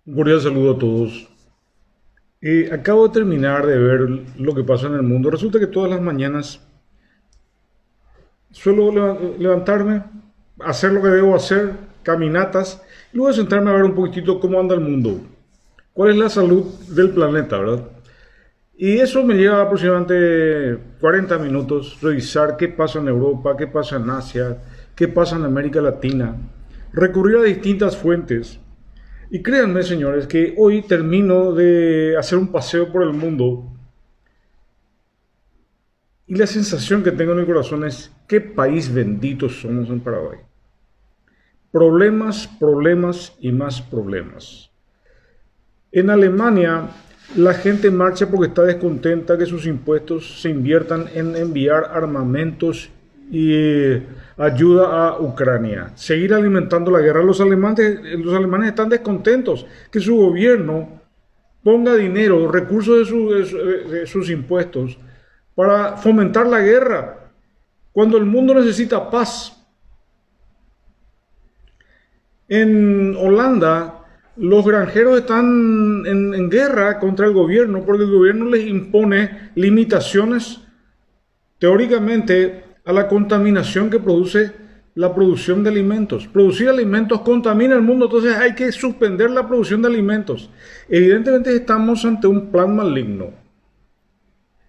Un cordial saludo a todos. Acabo de terminar de ver lo que pasa en el mundo. Resulta que todas las mañanas suelo levantarme, hacer lo que debo hacer, caminatas, y luego sentarme a ver un poquitito cómo anda el mundo, cuál es la salud del planeta, ¿verdad? Y eso me lleva aproximadamente 40 minutos, revisar qué pasa en Europa, qué pasa en Asia, qué pasa en América Latina, recurrir a distintas fuentes. Y créanme, señores, que hoy termino de hacer un paseo por el mundo y la sensación que tengo en el corazón es qué país bendito somos en Paraguay. Problemas, problemas y más problemas. En Alemania, la gente marcha porque está descontenta que sus impuestos se inviertan en enviar armamentos y ayuda a Ucrania. Seguir alimentando la guerra. Los alemanes están descontentos que su gobierno ponga dinero, recursos de sus impuestos para fomentar la guerra cuando el mundo necesita paz. En Holanda, los granjeros están en guerra contra el gobierno porque el gobierno les impone limitaciones teóricamente a la contaminación que produce la producción de alimentos. Producir alimentos contamina el mundo, entonces hay que suspender la producción de alimentos. Evidentemente estamos ante un plan maligno.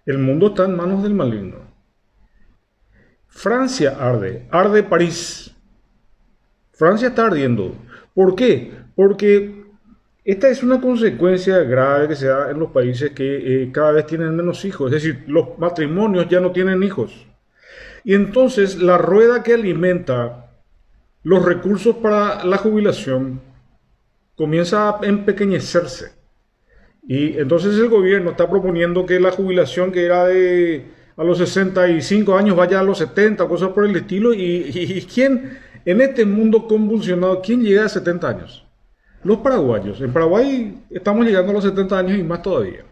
El mundo está en manos del maligno. Francia arde, arde París. Francia está ardiendo. ¿Por qué? Porque esta es una consecuencia grave que se da en los países que cada vez tienen menos hijos. Es decir, los matrimonios ya no tienen hijos. Y entonces la rueda que alimenta los recursos para la jubilación comienza a empequeñecerse. Y entonces el gobierno está proponiendo que la jubilación que era de a los 65 años vaya a los 70, cosas por el estilo. ¿Y quién en este mundo convulsionado, quién llega a 70 años? Los paraguayos. En Paraguay estamos llegando a los 70 años y más todavía.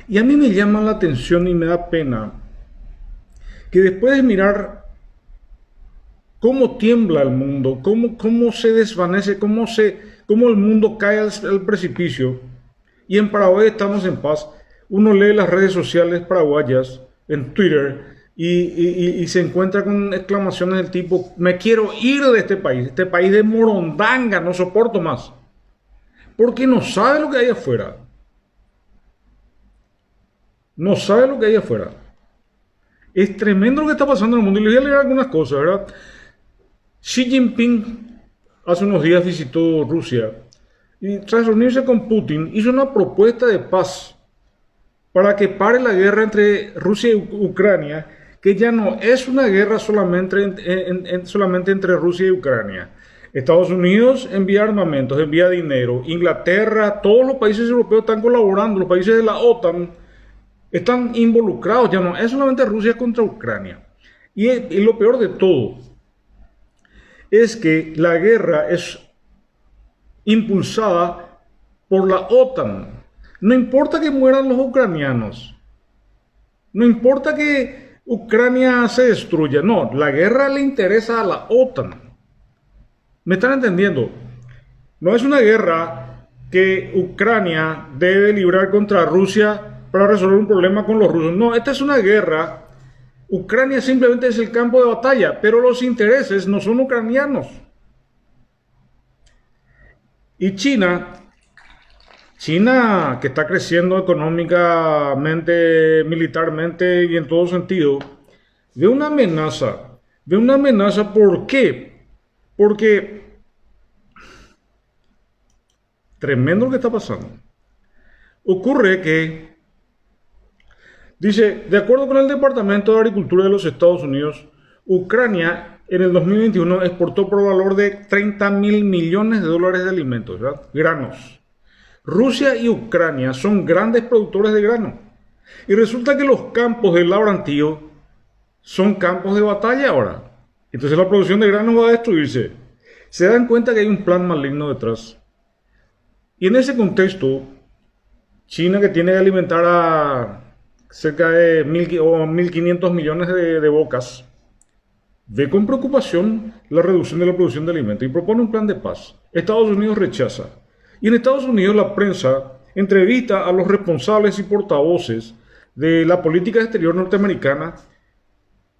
Y a mí me llama la atención y me da pena que después de mirar cómo tiembla el mundo, cómo se desvanece, cómo el mundo cae al precipicio, y en Paraguay estamos en paz, uno lee las redes sociales paraguayas, en Twitter, y se encuentra con exclamaciones del tipo, me quiero ir de este país de morondanga, no soporto más. Porque no sabe lo que hay afuera. No sabe lo que hay afuera. Es tremendo lo que está pasando en el mundo. Y les voy a leer algunas cosas, ¿verdad? Xi Jinping hace unos días visitó Rusia y tras reunirse con Putin hizo una propuesta de paz para que pare la guerra entre Rusia y Ucrania, que ya no es una guerra solamente entre Rusia y Ucrania. Estados Unidos envía armamentos, envía dinero, Inglaterra, todos los países europeos están colaborando, los países de la OTAN están involucrados, ya no es solamente Rusia contra Ucrania. Y lo peor de todo es que la guerra es impulsada por la OTAN. No importa que mueran los ucranianos, no importa que Ucrania se destruya, no, la guerra le interesa a la OTAN. ¿Me están entendiendo? No es una guerra que Ucrania debe librar contra Rusia para resolver un problema con los rusos. No, esta es una guerra. Ucrania simplemente es el campo de batalla, pero los intereses no son ucranianos. Y China que está creciendo económicamente, militarmente y en todo sentido, ve una amenaza. Ve una amenaza, ¿por qué? Porque tremendo lo que está pasando. Ocurre que, dice, de acuerdo con el Departamento de Agricultura de los Estados Unidos, Ucrania en el 2021 exportó por valor de 30.000 millones de dólares de alimentos, ¿verdad? Granos. Rusia y Ucrania son grandes productores de grano. Y resulta que los campos del Laurantío son campos de batalla ahora. Entonces la producción de grano va a destruirse. Se dan cuenta que hay un plan maligno detrás. Y en ese contexto, China, que tiene que alimentar a cerca de 1.500 millones de bocas, ve con preocupación la reducción de la producción de alimentos y propone un plan de paz. Estados Unidos rechaza. Y en Estados Unidos la prensa entrevista a los responsables y portavoces de la política exterior norteamericana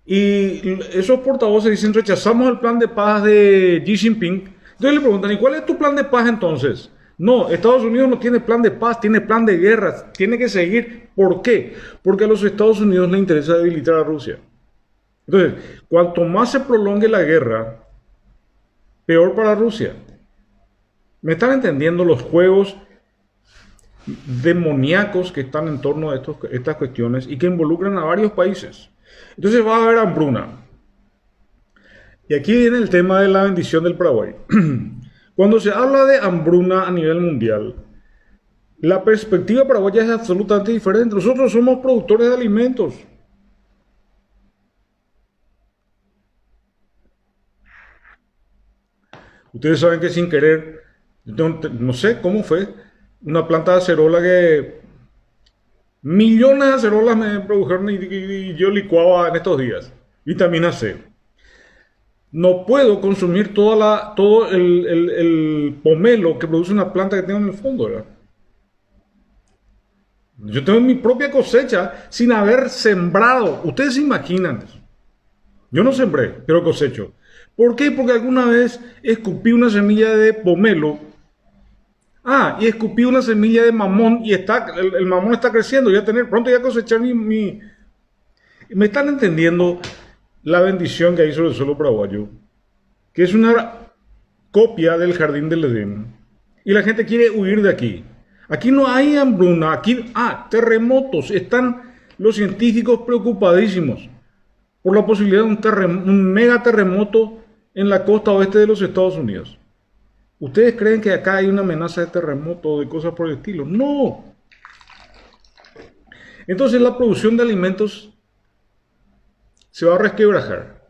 y esos portavoces dicen rechazamos el plan de paz de Xi Jinping. Entonces le preguntan, ¿y cuál es tu plan de paz entonces? No, Estados Unidos no tiene plan de paz, tiene plan de guerra, tiene que seguir. ¿Por qué? Porque a los Estados Unidos les interesa debilitar a Rusia. Entonces, cuanto más se prolongue la guerra, peor para Rusia. ¿Me están entendiendo los juegos demoníacos que están en torno a estas cuestiones y que involucran a varios países? Entonces va a haber hambruna. Y aquí viene el tema de la bendición del Paraguay. Cuando se habla de hambruna a nivel mundial, la perspectiva paraguaya es absolutamente diferente. Nosotros somos productores de alimentos. Ustedes saben que sin querer, no sé cómo fue, una planta de acerola que millones de acerolas me produjeron y yo licuaba en estos días. Vitamina C. No puedo consumir todo el pomelo que produce una planta que tengo en el fondo, ¿verdad? Yo tengo mi propia cosecha sin haber sembrado. Ustedes se imaginan eso. Yo no sembré, pero cosecho. ¿Por qué? Porque alguna vez escupí una semilla de pomelo. Y escupí una semilla de mamón y el mamón está creciendo. Pronto ya cosechar mi... ¿Me están entendiendo la bendición que hay sobre el suelo paraguayo? Que es una copia del jardín del Edén. Y la gente quiere huir de aquí. Aquí no hay hambruna. Aquí, terremotos. Están los científicos preocupadísimos por la posibilidad de un mega terremoto en la costa oeste de los Estados Unidos. ¿Ustedes creen que acá hay una amenaza de terremoto o de cosas por el estilo? No. Entonces la producción de alimentos se va a resquebrajar.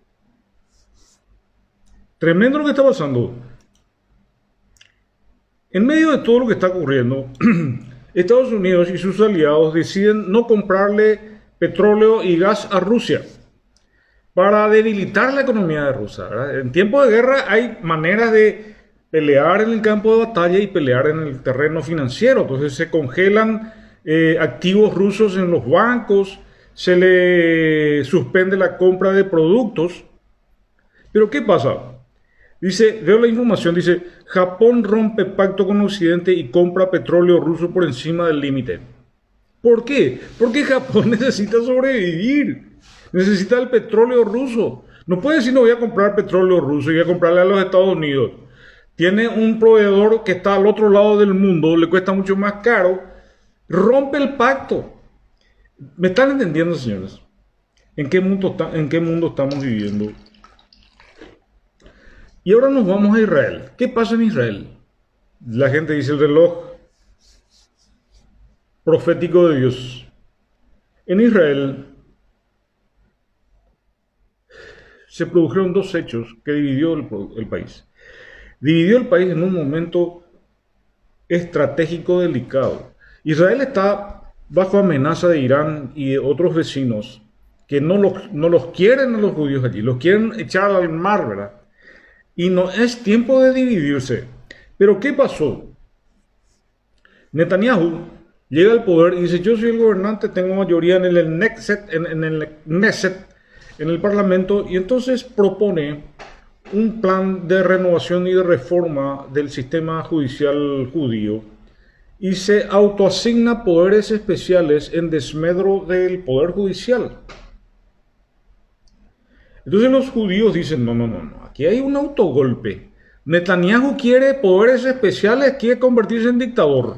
Tremendo lo que está pasando. En medio de todo lo que está ocurriendo, Estados Unidos y sus aliados deciden no comprarle petróleo y gas a Rusia para debilitar la economía de Rusia, ¿verdad? En tiempo de guerra hay maneras de pelear en el campo de batalla y pelear en el terreno financiero. Entonces se congelan activos rusos en los bancos, se le suspende la compra de productos. Pero ¿qué pasa? Veo la información, dice, Japón rompe pacto con Occidente y compra petróleo ruso por encima del límite. ¿Por qué? Porque Japón necesita sobrevivir. Necesita el petróleo ruso. No puede decir no voy a comprar petróleo ruso y voy a comprarle a los Estados Unidos. Tiene un proveedor que está al otro lado del mundo, le cuesta mucho más caro. Rompe el pacto. ¿Me están entendiendo, señores? ¿En qué mundo estamos viviendo? Y ahora nos vamos a Israel. ¿Qué pasa en Israel? La gente dice el reloj profético de Dios. En Israel se produjeron dos hechos que dividió el país. Dividió el país en un momento estratégico delicado. Israel está bajo amenaza de Irán y de otros vecinos que no los quieren a los judíos allí, los quieren echar al mar, ¿verdad? Y no es tiempo de dividirse. Pero ¿qué pasó? Netanyahu llega al poder y dice, yo soy el gobernante, tengo mayoría en el Knesset, en el Parlamento, y entonces propone un plan de renovación y de reforma del sistema judicial judío y se autoasigna poderes especiales en desmedro del poder judicial. Entonces los judíos dicen, no, aquí hay un autogolpe. Netanyahu quiere poderes especiales, quiere convertirse en dictador.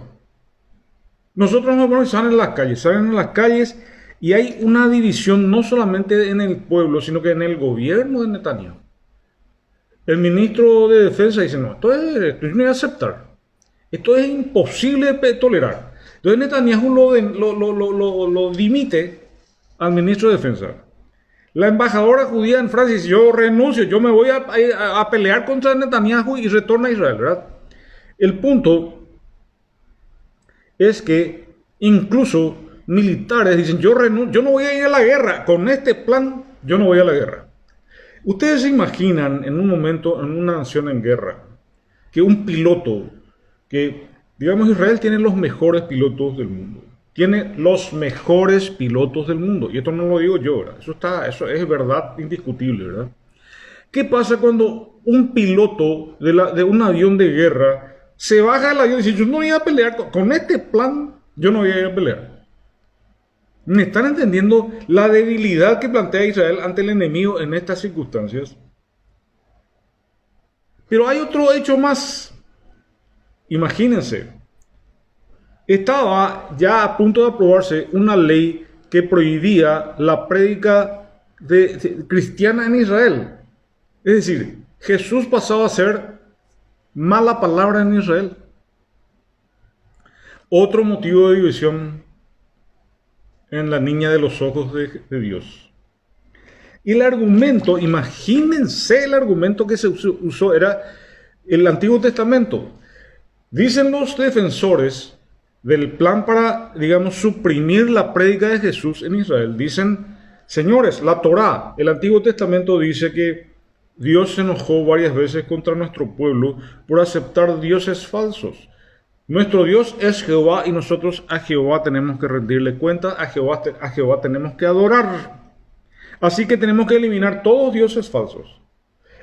Nosotros no vamos a salir salen en las calles y hay una división no solamente en el pueblo, sino que en el gobierno de Netanyahu. El ministro de Defensa dice, no, esto no voy a aceptar. Esto es imposible de tolerar. Entonces Netanyahu lo dimite al ministro de Defensa. La embajadora judía en Francia dice, yo renuncio, yo me voy a pelear contra Netanyahu y retorno a Israel, ¿verdad? El punto es que incluso militares dicen, yo no voy a ir a la guerra, con este plan yo no voy a la guerra. Ustedes se imaginan en un momento, en una nación en guerra, que un piloto que Digamos, Israel tiene los mejores pilotos del mundo. Tiene los mejores pilotos del mundo. Y esto no lo digo yo, ¿verdad? Eso es verdad indiscutible, ¿verdad? ¿Qué pasa cuando un piloto de un avión de guerra se baja del avión y dice, yo no voy a pelear con este plan, yo no voy a ir a pelear? ¿Me están entendiendo la debilidad que plantea Israel ante el enemigo en estas circunstancias? Pero hay otro hecho más. Imagínense, estaba ya a punto de aprobarse una ley que prohibía la prédica cristiana en Israel. Es decir, Jesús pasaba a ser mala palabra en Israel. Otro motivo de división en la niña de los ojos de Dios. Y el argumento, imagínense el argumento que se usó, era el Antiguo Testamento. Dicen los defensores del plan para, digamos, suprimir la prédica de Jesús en Israel. Dicen, señores, la Torá, el Antiguo Testamento dice que Dios se enojó varias veces contra nuestro pueblo por aceptar dioses falsos. Nuestro Dios es Jehová y nosotros a Jehová tenemos que rendirle cuenta, a Jehová tenemos que adorar. Así que tenemos que eliminar todos dioses falsos.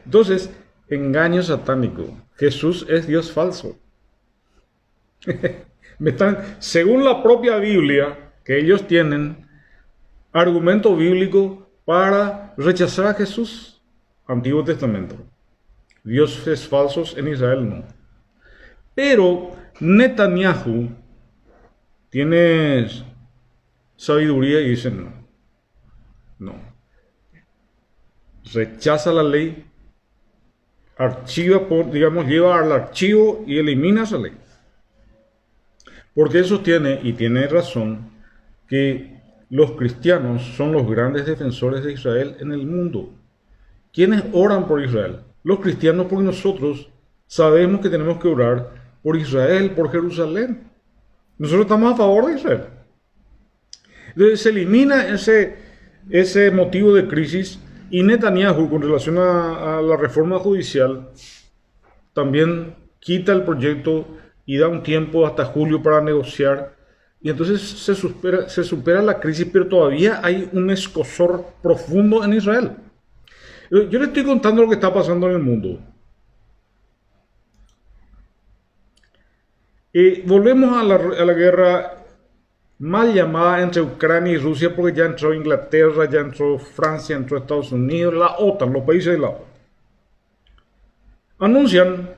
Entonces, engaño satánico. Jesús es Dios falso. Según la propia Biblia que ellos tienen, argumento bíblico para rechazar a Jesús. Antiguo Testamento. Dioses falsos en Israel no. Pero Netanyahu tiene sabiduría y dice no. No. Rechaza la ley, lleva al archivo y elimina esa ley. Porque él sostiene, y tiene razón, que los cristianos son los grandes defensores de Israel en el mundo. ¿Quiénes oran por Israel? Los cristianos, porque nosotros sabemos que tenemos que orar por Israel, por Jerusalén. Nosotros estamos a favor de Israel. Entonces se elimina ese motivo de crisis y Netanyahu, con relación a la reforma judicial, también quita el proyecto y da un tiempo hasta julio para negociar. Y entonces se supera la crisis, pero todavía hay un escozor profundo en Israel. Yo le estoy contando lo que está pasando en el mundo. Volvemos a la guerra mal llamada entre Ucrania y Rusia, porque ya entró Inglaterra, ya entró Francia, entró Estados Unidos, la OTAN, los países de la OTAN. Anuncian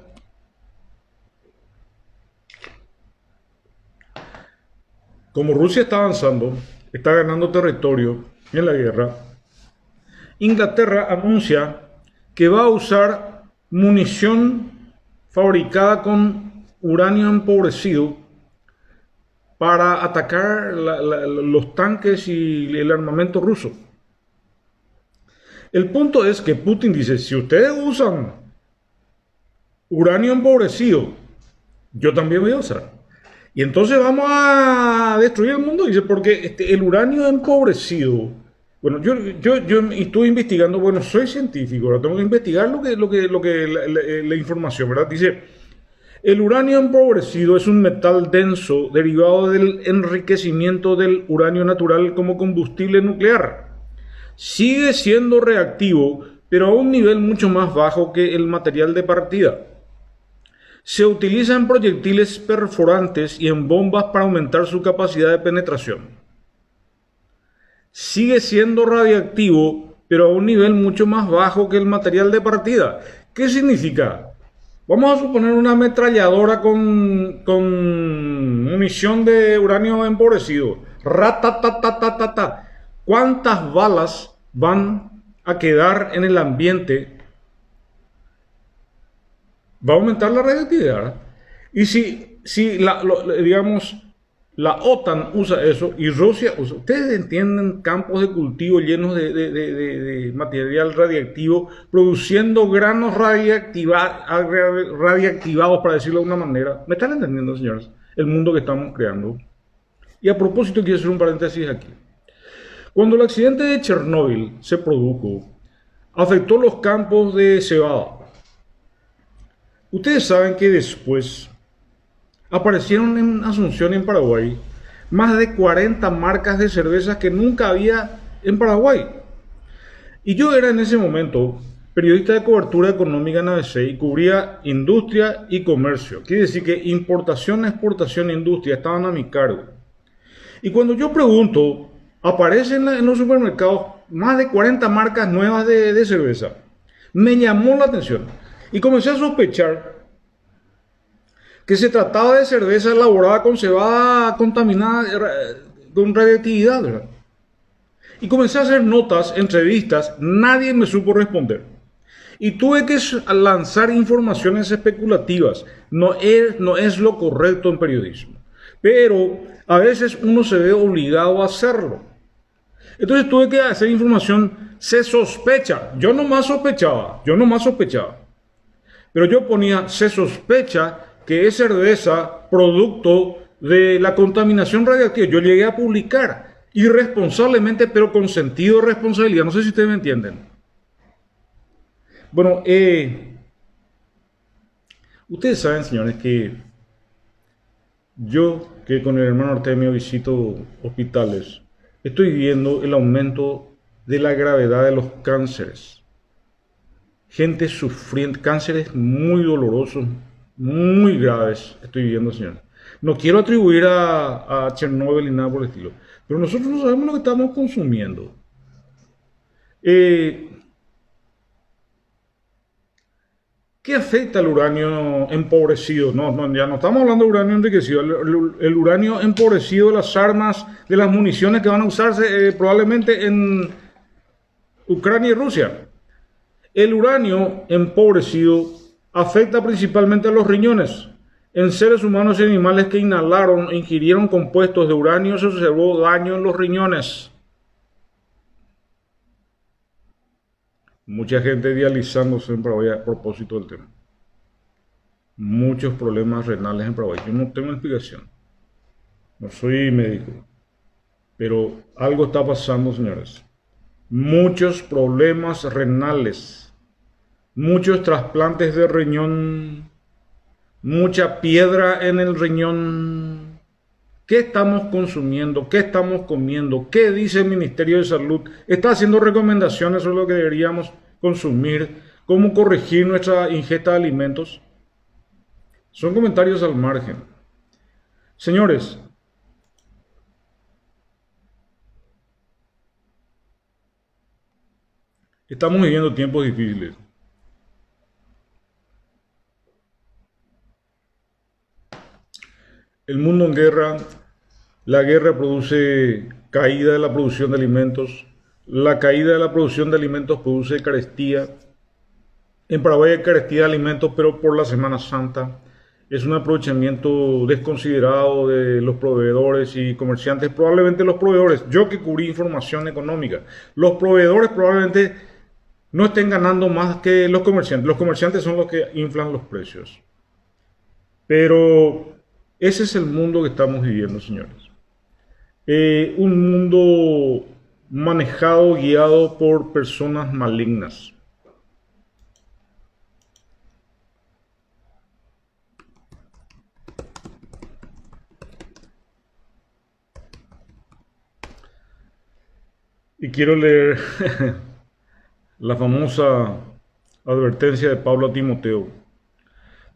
como Rusia está avanzando, está ganando territorio en la guerra. Inglaterra anuncia que va a usar munición fabricada con uranio empobrecido para atacar los tanques y el armamento ruso. El punto es que Putin dice, si ustedes usan uranio empobrecido, yo también voy a usar. Y entonces vamos a destruir el mundo, dice, porque el uranio empobrecido. Bueno, yo estuve investigando, bueno, soy científico, ahora tengo que investigar la información, ¿verdad? Dice, el uranio empobrecido es un metal denso derivado del enriquecimiento del uranio natural como combustible nuclear. Sigue siendo reactivo, pero a un nivel mucho más bajo que el material de partida. Se utiliza en proyectiles perforantes y en bombas para aumentar su capacidad de penetración. Sigue siendo radiactivo, pero a un nivel mucho más bajo que el material de partida. ¿Qué significa? Vamos a suponer una ametralladora con munición de uranio empobrecido. Ratatatatata. ¿Cuántas balas van a quedar en el ambiente? Va a aumentar la radioactividad. Y si digamos, la OTAN usa eso y Rusia usa, ustedes entienden, campos de cultivo llenos de material radiactivo, produciendo granos radiactivados, para decirlo de una manera. ¿Me están entendiendo, señores? El mundo que estamos creando. Y a propósito, quiero hacer un paréntesis aquí. Cuando el accidente de Chernóbil se produjo, afectó los campos de cebada. Ustedes saben que después aparecieron en Asunción, en Paraguay, más de 40 marcas de cervezas que nunca había en Paraguay. Y yo era en ese momento periodista de cobertura económica en ABC y cubría industria y comercio. Quiere decir que importación, exportación e industria estaban a mi cargo. Y cuando yo pregunto, aparecen en los supermercados más de 40 marcas nuevas de cerveza. Me llamó la atención y comencé a sospechar que se trataba de cerveza elaborada con cebada contaminada con radiactividad, ¿verdad? Y comencé a hacer notas, entrevistas, nadie me supo responder. Y tuve que lanzar informaciones especulativas. No es lo correcto en periodismo. Pero a veces uno se ve obligado a hacerlo. Entonces tuve que hacer información, se sospecha. Yo nomás sospechaba. Pero yo ponía, se sospecha que es cerveza producto de la contaminación radiactiva. Yo llegué a publicar irresponsablemente, pero con sentido de responsabilidad. No sé si ustedes me entienden. Bueno, ustedes saben, señores, que yo, que con el hermano Artemio visito hospitales, estoy viendo el aumento de la gravedad de los cánceres. Gente sufriendo, cánceres muy dolorosos, muy graves, estoy viendo, señores. No quiero atribuir a Chernobyl ni nada por el estilo, pero nosotros no sabemos lo que estamos consumiendo. ¿Qué afecta el uranio empobrecido? Ya no estamos hablando de uranio enriquecido. El uranio empobrecido de las armas, de las municiones que van a usarse probablemente en Ucrania y Rusia. El uranio empobrecido afecta principalmente a los riñones. En seres humanos y animales que inhalaron e ingirieron compuestos de uranio se observó daño en los riñones. Mucha gente dializándose en Paraguay a propósito del tema. Muchos problemas renales en Paraguay. Yo no tengo explicación. No soy médico. Pero algo está pasando, señores. Muchos problemas renales. Muchos trasplantes de riñón. Mucha piedra en el riñón. ¿Qué estamos consumiendo? ¿Qué estamos comiendo? ¿Qué dice el Ministerio de Salud? ¿Está haciendo recomendaciones sobre lo que deberíamos consumir? ¿Cómo corregir nuestra ingesta de alimentos? Son comentarios al margen. Señores, estamos viviendo tiempos difíciles. El mundo en guerra, la guerra produce caída de la producción de alimentos, la caída de la producción de alimentos produce carestía. En Paraguay hay carestía de alimentos, pero por la Semana Santa es un aprovechamiento desconsiderado de los proveedores y comerciantes, probablemente los proveedores, yo que cubrí información económica, los proveedores probablemente no estén ganando más que los comerciantes son los que inflan los precios. Pero ese es el mundo que estamos viviendo, señores. Un mundo manejado, guiado por personas malignas. Y quiero leer la famosa advertencia de Pablo a Timoteo.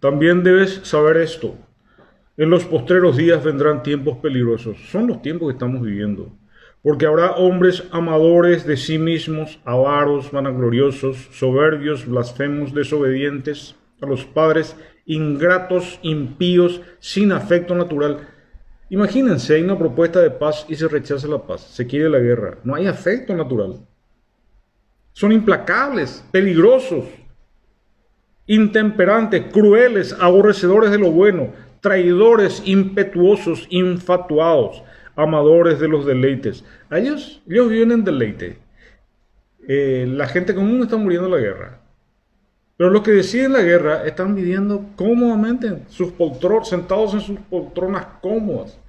También debes saber esto. En los postreros días vendrán tiempos peligrosos. Son los tiempos que estamos viviendo. Porque habrá hombres amadores de sí mismos, avaros, vanagloriosos, soberbios, blasfemos, desobedientes a los padres, ingratos, impíos, sin afecto natural. Imagínense, hay una propuesta de paz y se rechaza la paz, se quiere la guerra, no hay afecto natural. Son implacables, peligrosos, intemperantes, crueles, aborrecedores de lo bueno, traidores, impetuosos, infatuados, amadores de los deleites. Ellos viven en deleite. La gente común está muriendo en la guerra. Pero los que deciden la guerra están viviendo cómodamente, sentados en sus poltronas cómodas.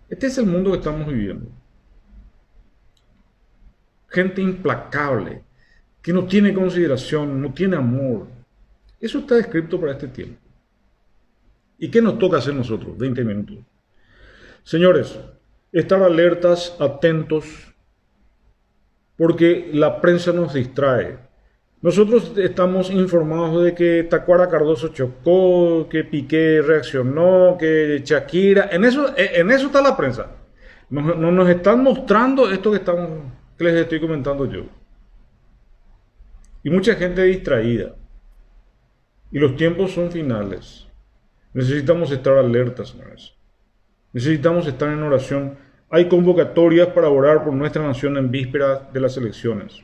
Este es el mundo que estamos viviendo. Gente implacable, que no tiene consideración, no tiene amor. Eso está descrito para este tiempo. ¿Y qué nos toca hacer nosotros? 20 minutos. Señores, estar alertas, atentos, porque la prensa nos distrae. Nosotros estamos informados de que Tacuara Cardoso chocó, que Piqué reaccionó, que Shakira. En eso está la prensa. No nos están mostrando esto que les estoy comentando yo. Y mucha gente distraída. Y los tiempos son finales. Necesitamos estar alertas, señores. Necesitamos estar en oración. Hay convocatorias para orar por nuestra nación en vísperas de las elecciones.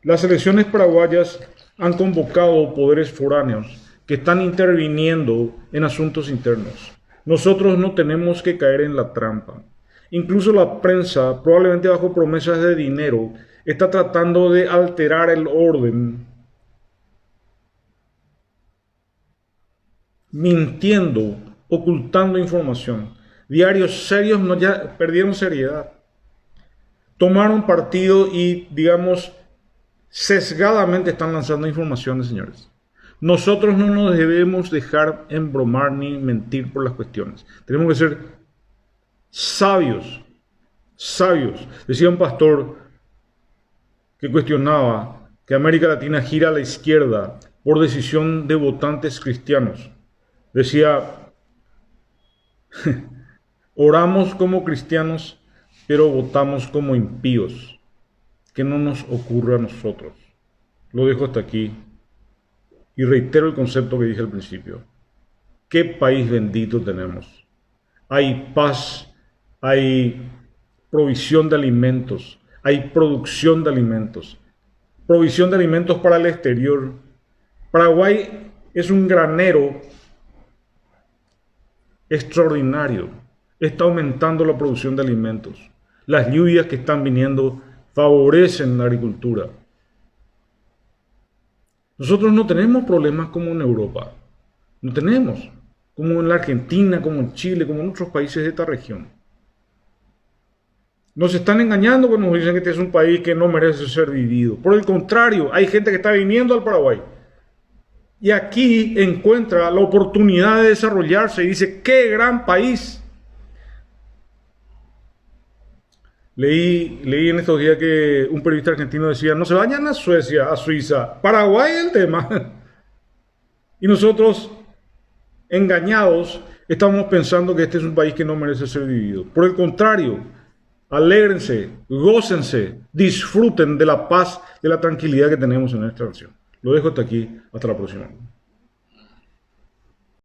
Las elecciones paraguayas han convocado poderes foráneos que están interviniendo en asuntos internos. Nosotros no tenemos que caer en la trampa. Incluso la prensa, probablemente bajo promesas de dinero, está tratando de alterar el orden, mintiendo, ocultando información. Diarios serios ya perdieron seriedad. Tomaron partido y, digamos, sesgadamente están lanzando informaciones, señores. Nosotros no nos debemos dejar embromar ni mentir por las cuestiones. Tenemos que ser sabios, sabios. Decía un pastor que cuestionaba que América Latina gira a la izquierda por decisión de votantes cristianos. Decía, oramos como cristianos, pero votamos como impíos. Que no nos ocurra a nosotros. Lo dejo hasta aquí y reitero el concepto que dije al principio. ¿Qué país bendito tenemos? Hay paz, hay provisión de alimentos, hay producción de alimentos, provisión de alimentos para el exterior. Paraguay es un granero extraordinario. Está aumentando la producción de alimentos. Las lluvias que están viniendo favorecen la agricultura. Nosotros no tenemos problemas como en Europa. No tenemos. Como en la Argentina, como en Chile, como en otros países de esta región. Nos están engañando cuando nos dicen que este es un país que no merece ser vivido. Por el contrario, hay gente que está viniendo al Paraguay. Y aquí encuentra la oportunidad de desarrollarse y dice, ¡qué gran país! Leí en estos días que un periodista argentino decía, no se vayan a Suecia, a Suiza, Paraguay es el tema. Y nosotros, engañados, estamos pensando que este es un país que no merece ser vivido. Por el contrario, alégrense, gócense, disfruten de la paz, de la tranquilidad que tenemos en nuestra nación. Lo dejo hasta aquí, hasta la próxima.